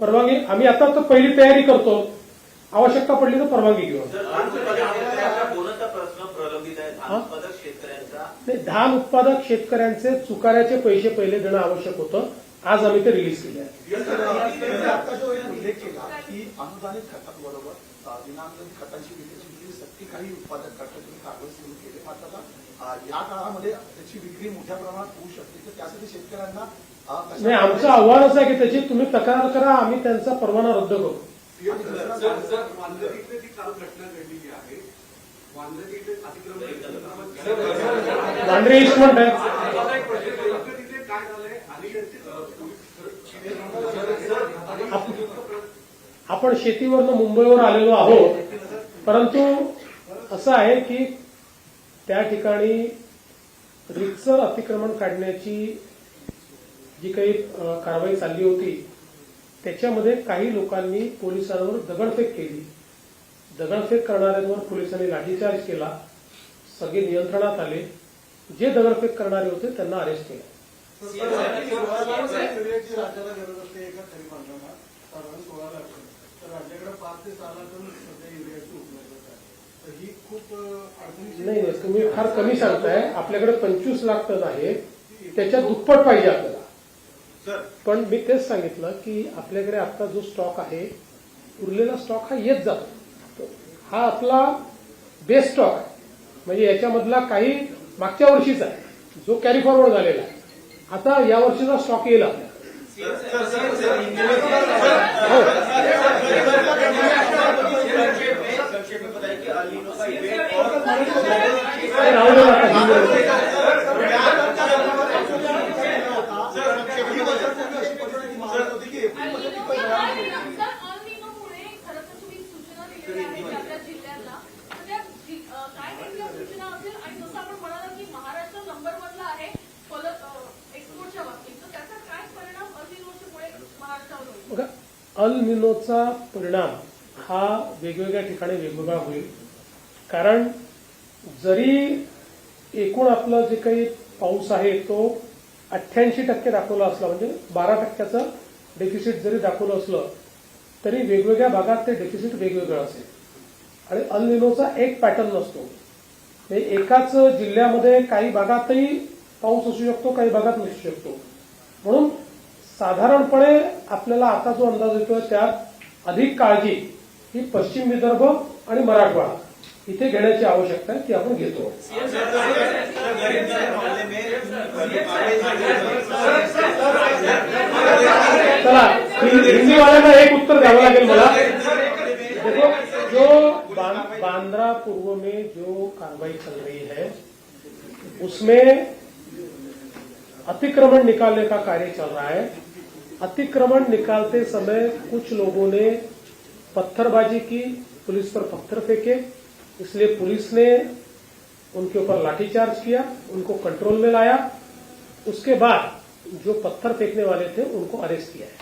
परवानगी आम्ही आता तर पहिली तयारी करतो, आवश्यकता पडली तर परवानगी घेऊ. प्रश्न प्रलंबित आहे धान उत्पादक शेतकऱ्यांचा. धान उत्पादक शेतकऱ्यांचे चुकाऱ्याचे पैसे पहिले देणं आवश्यक होतं. आज आम्ही ते रिलीज केले आहे. आता जो उल्लेख केला की अनुदानित खताबरोबर विनाअनुदानित खतांची विक्री सक्ती काही उत्पादक करतात, तुम्ही कारवाई सुरू केली. मात्र या काळामध्ये त्याची विक्री मोठ्या प्रमाणात होऊ शकते, तर त्यासाठी शेतकऱ्यांना नाही, आमचं आव्हानच आहे की त्याची तुम्ही तक्रार करा, आम्ही त्यांचा परवाना रद्द करू. वांद्रे जी काल घटना घडलेली आहे, वांद्रे इथे अतिक्रमण वांद्रे ईस्ट म्हणत आहे. तिथे काय झालंय आपण शेतीवरनं मुंबईवर आलेलो आहोत, परंतु असं आहे की त्या ठिकाणी रितसर अतिक्रमण काढण्याची जी काही कारवाई चालली होती त्याच्यामध्ये काही लोकांनी पोलिसांवर दगडफेक केली. दगडफेक करणाऱ्यांवर पोलिसांनी लाठीचार्ज केला. सगळे नियंत्रणात आले. जे दगडफेक करणारे होते त्यांना अरेस्ट केलं. राज्याला गरज असते एका खरी बांधकामात साधारण 16 लाख टन, तर राज्याकडे 5 ते 6 लाख टन सध्या युरियाची उपलब्धता आहे. तर ही खूप अडचणी. नाही, तुम्ही फार कमी सांगताय. आपल्याकडे 25 लाख टन आहे, त्याच्या दुप्पट पाहिजे आपल्याला. पण मी तेच सांगितलं की आपल्याकडे आता जो स्टॉक आहे, उरलेला स्टॉक हा येत जातो. हा आपला बेस्ट स्टॉक आहे, म्हणजे याच्यामधला काही मागच्या वर्षीचा आहे जो कॅरी फॉरवर्ड झालेला आहे. आता या वर्षीचा स्टॉक येईल आपल्याला. राहू दे नका. अल निनोचा परिणाम हा वेगवेगळ्या ठिकाणी वेगवेगळा होईल. कारण जरी एकूण आपलं जे काही पाऊस आहे तो 88% दाखवला असला, म्हणजे 12% डेफिसिट जरी दाखवलं असलं तरी वेगवेगळ्या भागात ते डेफिसिट वेगवेगळं असेल. आणि अल निनोचा एक पॅटर्न नसतो. एकाच जिल्ह्यामध्ये काही भागातही पाऊस असू शकतो, काही भागात नसू शकतो. म्हणून साधारणपणे आपल्याला आता जो अंदाज येतोय त्यात अधिक काळजी ही पश्चिम विदर्भ आणि मराठवाडा इथे घेण्याची आवश्यकता आहे, ती आपण घेतो. चला, हिंदीवाल्यांना एक उत्तर द्यावं लागेल मला. देखो, जो बांद्रा पूर्व में जो कार्रवाई चल रही है उसमें अतिक्रमण निकालने का कार्य चल रहा है. अतिक्रमण निकालते समय कुछ लोगों ने पत्थरबाजी की, पुलिस पर पत्थर फेंके, इसलिए पुलिस ने उनके ऊपर लाठीचार्ज किया, उनको कंट्रोल में लाया. उसके बाद जो पत्थर फेंकने वाले थे उनको अरेस्ट किया है.